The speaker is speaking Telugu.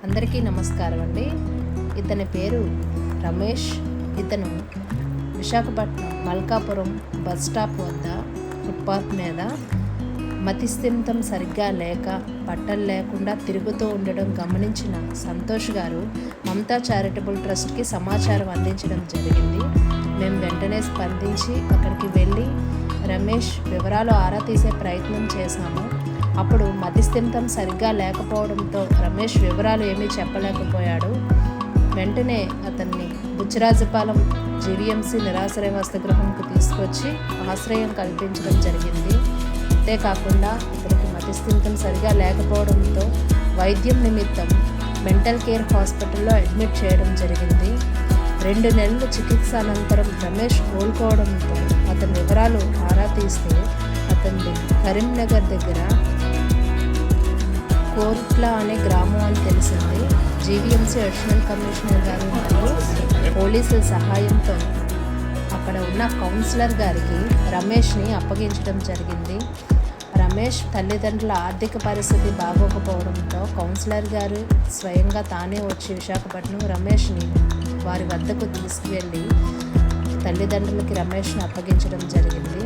అందరికీ నమస్కారం అండి. ఇతని పేరు రమేష్. ఇతను విశాఖపట్నం మల్కాపురం బస్ స్టాప్ వద్ద ఫుట్పాత్ మీద మతిస్థిమితం సరిగ్గా లేక బట్టలు లేకుండా తిరుగుతూ ఉండడం గమనించిన సంతోష్ గారు మమతా చారిటబుల్ ట్రస్ట్కి సమాచారం అందించడం జరిగింది. మేము వెంటనే స్పందించి అక్కడికి వెళ్ళి రమేష్ వివరాలు ఆరా తీసే ప్రయత్నం చేశాము. అప్పుడు మతిస్థిమితం సరిగ్గా లేకపోవడంతో రమేష్ వివరాలు ఏమీ చెప్పలేకపోయాడు. వెంటనే అతన్ని బుచ్చిరాజపాలెం జీవీఎంసీ నిరాశ్రయ వసతిగృహంకు తీసుకొచ్చి ఆశ్రయం కల్పించడం జరిగింది. అంతేకాకుండా ఇతనికి మతిస్థిమితం సరిగా లేకపోవడంతో వైద్యం నిమిత్తం మెంటల్ కేర్ హాస్పిటల్లో అడ్మిట్ చేయడం జరిగింది. 2 నెలల చికిత్స అనంతరం రమేష్ కోలుకోవడంతో అతని వివరాలు ఆరా తీస్తే అతన్ని కరీంనగర్ దగ్గర కోర్ట్ల అనే గ్రామం అని తెలిసింది. జీవీఎంసీ అడిషనల్ కమిషనర్ గారు మరియు పోలీసుల సహాయంతో అక్కడ ఉన్న కౌన్సిలర్ గారికి రమేష్ని అప్పగించడం జరిగింది. రమేష్ తల్లిదండ్రుల ఆర్థిక పరిస్థితి బాగోకపోవడంతో కౌన్సిలర్ గారు స్వయంగా తానే వచ్చి విశాఖపట్నం రమేష్ని వారి వద్దకు తీసుకువెళ్ళి తల్లిదండ్రులకి రమేష్ని అప్పగించడం జరిగింది.